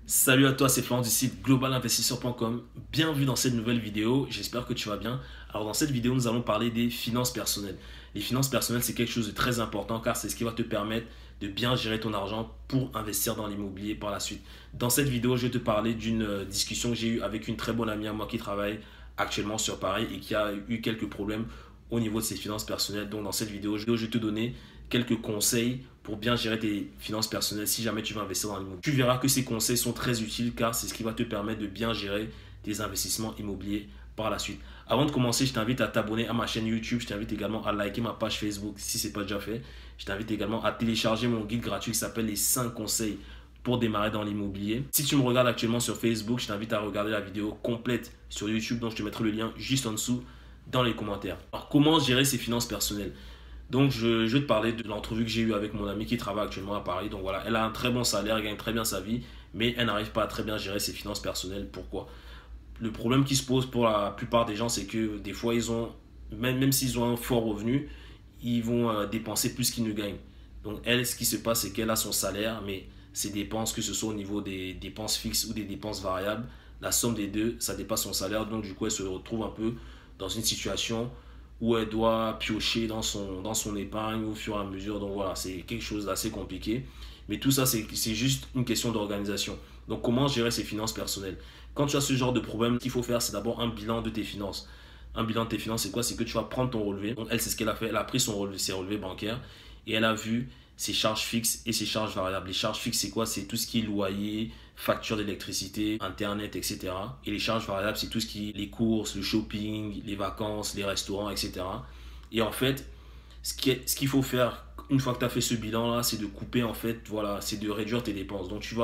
Salut à toi, c'est Florent du site globalinvestisseur.com. Bienvenue dans cette nouvelle vidéo, j'espère que tu vas bien. Alors dans cette vidéo, nous allons parler des finances personnelles. Les finances personnelles, c'est quelque chose de très important car c'est ce qui va te permettre de bien gérer ton argent pour investir dans l'immobilier par la suite. Dans cette vidéo, je vais te parler d'une discussion que j'ai eue avec une très bonne amie à moi qui travaille actuellement sur Paris et qui a eu quelques problèmes au niveau de ses finances personnelles. Donc dans cette vidéo, je vais te donner quelques conseils pour bien gérer tes finances personnelles si jamais tu veux investir dans l'immobilier. Tu verras que ces conseils sont très utiles car c'est ce qui va te permettre de bien gérer tes investissements immobiliers par la suite. Avant de commencer, je t'invite à t'abonner à ma chaîne YouTube. Je t'invite également à liker ma page Facebook si ce n'est pas déjà fait. Je t'invite également à télécharger mon guide gratuit qui s'appelle les 5 conseils pour démarrer dans l'immobilier. Si tu me regardes actuellement sur Facebook, je t'invite à regarder la vidéo complète sur YouTube. Donc je te mettrai le lien juste en dessous dans les commentaires. Alors comment gérer ses finances personnelles? Donc, je vais te parler de l'entrevue que j'ai eue avec mon amie qui travaille actuellement à Paris. Donc voilà, elle a un très bon salaire, elle gagne très bien sa vie, mais elle n'arrive pas à très bien gérer ses finances personnelles. Pourquoi? Le problème qui se pose pour la plupart des gens, c'est que des fois, même s'ils ont un fort revenu, ils vont dépenser plus qu'ils ne gagnent. Donc elle, ce qui se passe, c'est qu'elle a son salaire, mais ses dépenses, que ce soit au niveau des dépenses fixes ou des dépenses variables, la somme des deux, ça dépasse son salaire. Donc du coup, elle se retrouve un peu dans une situation où elle doit piocher dans son épargne au fur et à mesure. Donc voilà, c'est quelque chose d'assez compliqué. Mais tout ça, c'est juste une question d'organisation. Donc comment gérer ses finances personnelles? Quand tu as ce genre de problème, ce qu'il faut faire, c'est d'abord un bilan de tes finances. Un bilan de tes finances, c'est quoi? C'est que tu vas prendre ton relevé. Donc elle, c'est ce qu'elle a fait. Elle a pris ses relevés bancaires et elle a vu ses charges fixes et ses charges variables. Les charges fixes, c'est quoi? C'est tout ce qui est loyer, facture d'électricité, internet, etc. Et les charges variables, c'est tout ce qui est les courses, le shopping, les vacances, les restaurants, etc. Et en fait, ce qu'il faut faire une fois que tu as fait ce bilan là, c'est de couper, en fait, voilà, c'est de réduire tes dépenses. Donc tu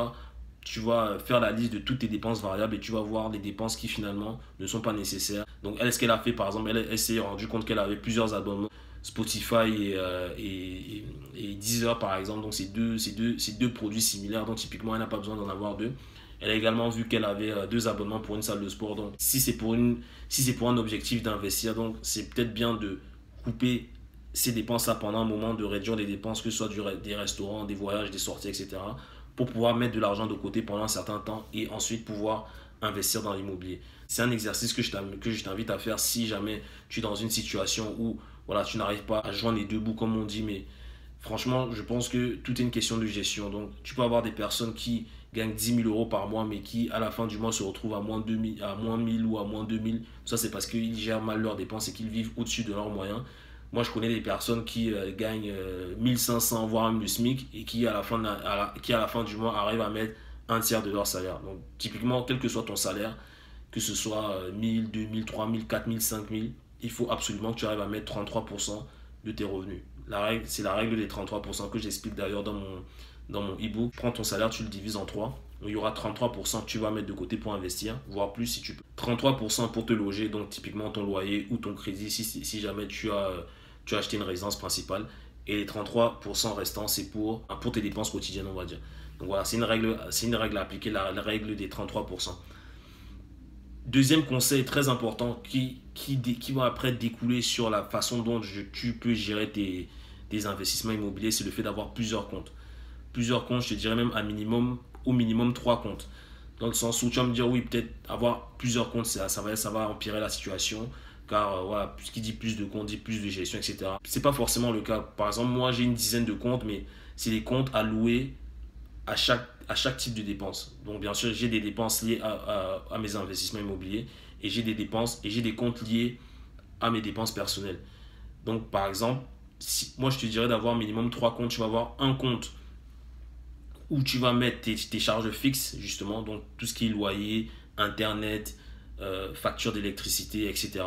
vas faire la liste de toutes tes dépenses variables et tu vas voir les dépenses qui finalement ne sont pas nécessaires. Donc elle, ce qu'elle a fait, par exemple, elle s'est rendue compte qu'elle avait plusieurs abonnements Spotify et Deezer, par exemple. Donc c'est deux produits similaires, donc typiquement elle n'a pas besoin d'en avoir deux. Elle a également vu qu'elle avait deux abonnements pour une salle de sport. Donc si c'est pour un objectif d'investir, donc c'est peut-être bien de couper ces dépenses-là pendant un moment, de réduire les dépenses, que ce soit des restaurants, des voyages, des sorties, etc. pour pouvoir mettre de l'argent de côté pendant un certain temps et ensuite pouvoir investir dans l'immobilier. C'est un exercice que je t'invite à faire si jamais tu es dans une situation où voilà, tu n'arrives pas à joindre les deux bouts comme on dit, mais franchement, je pense que tout est une question de gestion. Donc, tu peux avoir des personnes qui gagnent 10 000 € par mois, mais qui, à la fin du mois, se retrouvent à moins 2000, à moins 1000 ou à moins 2000. Ça, c'est parce qu'ils gèrent mal leurs dépenses et qu'ils vivent au-dessus de leurs moyens. Moi, je connais des personnes qui gagnent 1500, voire même le SMIC, et qui, à la fin du mois, arrivent à mettre un tiers de leur salaire. Donc, typiquement, quel que soit ton salaire, que ce soit 1000, 2000, 3000, 4000, 5000, il faut absolument que tu arrives à mettre 33% de tes revenus. C'est la règle des 33% que j'explique d'ailleurs dans mon e-book. Prends ton salaire, tu le divises en 3. Il y aura 33% que tu vas mettre de côté pour investir, voire plus si tu peux. 33% pour te loger, donc typiquement ton loyer ou ton crédit si jamais tu as acheté une résidence principale. Et les 33% restants, c'est pour tes dépenses quotidiennes, on va dire. Donc voilà, c'est une règle à appliquer, la règle des 33%. Deuxième conseil très important qui va après découler sur la façon dont tu peux gérer tes investissements immobiliers, c'est le fait d'avoir plusieurs comptes. Plusieurs comptes, je te dirais même au minimum 3 comptes. Dans le sens où tu vas me dire, oui, peut-être avoir plusieurs comptes, ça va empirer la situation. Car voilà, ce qui dit plus de comptes dit plus de gestion, etc. C'est pas forcément le cas. Par exemple, moi j'ai une dizaine de comptes, mais c'est des comptes alloués à chaque type de dépense. Donc bien sûr, j'ai des dépenses liées à mes investissements immobiliers et j'ai des comptes liés à mes dépenses personnelles. Donc par exemple, moi je te dirais d'avoir minimum 3 comptes. Tu vas avoir un compte où tu vas mettre tes charges fixes, justement, donc tout ce qui est loyer, internet, facture d'électricité, etc.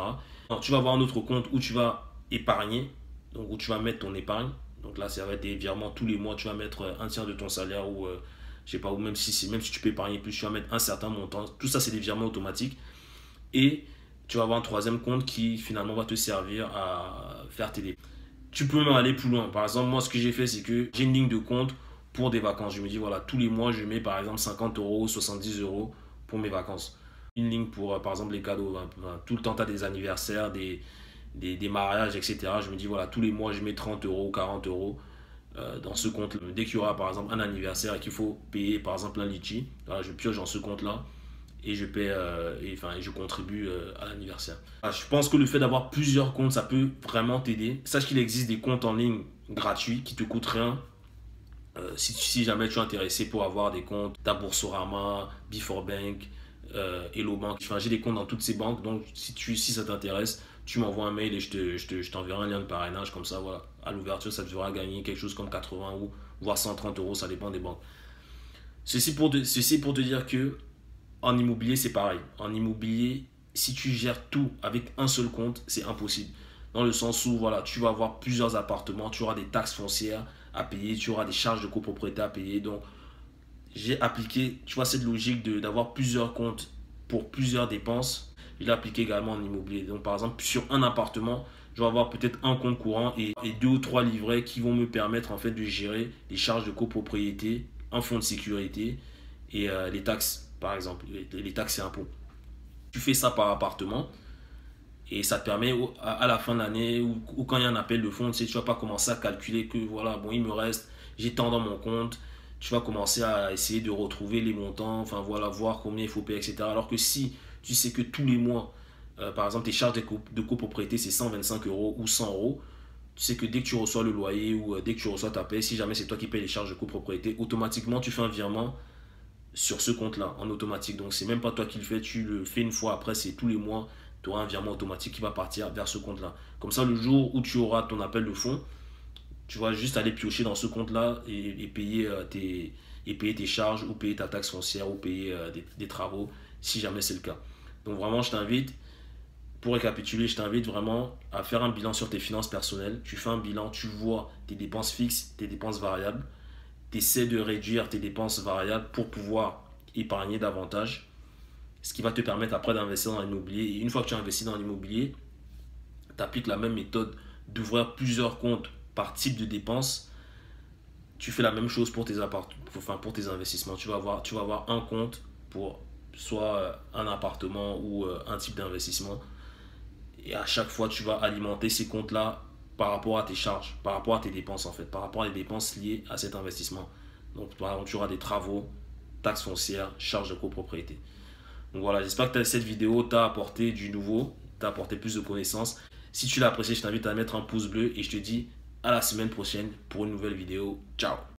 Alors, tu vas avoir un autre compte où tu vas épargner, donc où tu vas mettre ton épargne. Donc là, ça va être des virements tous les mois. Tu vas mettre un tiers de ton salaire ou je sais pas, ou même si tu peux épargner plus, tu vas mettre un certain montant. Tout ça, c'est des virements automatiques. Et tu vas avoir un troisième compte qui finalement va te servir à faire tes dépenses. Tu peux même aller plus loin. Par exemple, moi, ce que j'ai fait, c'est que j'ai une ligne de compte pour des vacances. Je me dis, voilà, tous les mois, je mets par exemple 50 €, 70 € pour mes vacances. Une ligne pour, par exemple, les cadeaux. Tout le temps, tu as des anniversaires, des mariages, etc. Je me dis, voilà, tous les mois, je mets 30 €, 40 € dans ce compte. Dès qu'il y aura par exemple un anniversaire et qu'il faut payer par exemple un litchi, voilà, je pioche dans ce compte-là et je paie, je contribue à l'anniversaire. Je pense que le fait d'avoir plusieurs comptes, ça peut vraiment t'aider. Sache qu'il existe des comptes en ligne gratuits qui te coûtent rien. Si jamais tu es intéressé pour avoir des comptes, t'as Boursorama, Before Bank, Hello Bank. Enfin, j'ai des comptes dans toutes ces banques, donc si ça t'intéresse, tu m'envoies un mail et je t'enverrai un lien de parrainage. Comme ça, voilà, à l'ouverture, ça te fera gagner quelque chose comme 80 ou voire 130 euros, ça dépend des banques. Ceci pour te dire que en immobilier, c'est pareil. En immobilier, si tu gères tout avec un seul compte, c'est impossible. Dans le sens où voilà, tu vas avoir plusieurs appartements, tu auras des taxes foncières à payer, tu auras des charges de copropriété à payer. Donc, j'ai appliqué, tu vois, cette logique d'avoir plusieurs comptes pour plusieurs dépenses. Je l'ai appliqué également en immobilier. Donc, par exemple, sur un appartement, je vais avoir peut-être un compte courant et deux ou trois livrets qui vont me permettre en fait de gérer les charges de copropriété, un fonds de sécurité et les taxes, par exemple, les taxes et impôts. Tu fais ça par appartement et ça te permet à la fin de l'année ou quand il y a un appel de fonds, tu sais, tu vas pas commencer à calculer que voilà, bon, il me reste, j'ai tant dans mon compte. Tu vas commencer à essayer de retrouver les montants, enfin voilà, voir combien il faut payer, etc. Alors que si tu sais que tous les mois, par exemple, tes charges de copropriété, c'est 125 euros ou 100 euros, tu sais que dès que tu reçois le loyer ou dès que tu reçois ta paie, si jamais c'est toi qui payes les charges de copropriété, automatiquement, tu fais un virement sur ce compte-là, en automatique. Donc, c'est même pas toi qui le fais, tu le fais une fois, après, c'est tous les mois, tu auras un virement automatique qui va partir vers ce compte-là. Comme ça, le jour où tu auras ton appel de fonds, tu vas juste aller piocher dans ce compte-là et payer tes charges ou payer ta taxe foncière ou payer des travaux si jamais c'est le cas. Donc vraiment, pour récapituler, je t'invite vraiment à faire un bilan sur tes finances personnelles. Tu fais un bilan, tu vois tes dépenses fixes, tes dépenses variables. Tu essaies de réduire tes dépenses variables pour pouvoir épargner davantage. Ce qui va te permettre après d'investir dans l'immobilier. Et une fois que tu as investi dans l'immobilier, tu appliques la même méthode d'ouvrir plusieurs comptes par type de dépenses. Tu fais la même chose pour pour tes investissements. Tu vas avoir un compte pour soit un appartement ou un type d'investissement. Et à chaque fois, tu vas alimenter ces comptes-là par rapport à tes charges, par rapport à tes dépenses en fait, par rapport à les dépenses liées à cet investissement. Donc, par exemple, tu auras des travaux, taxes foncières, charges de copropriété. Donc voilà, j'espère que cette vidéo t'a apporté du nouveau, t'a apporté plus de connaissances. Si tu l'as apprécié, je t'invite à mettre un pouce bleu et je te dis à la semaine prochaine pour une nouvelle vidéo. Ciao!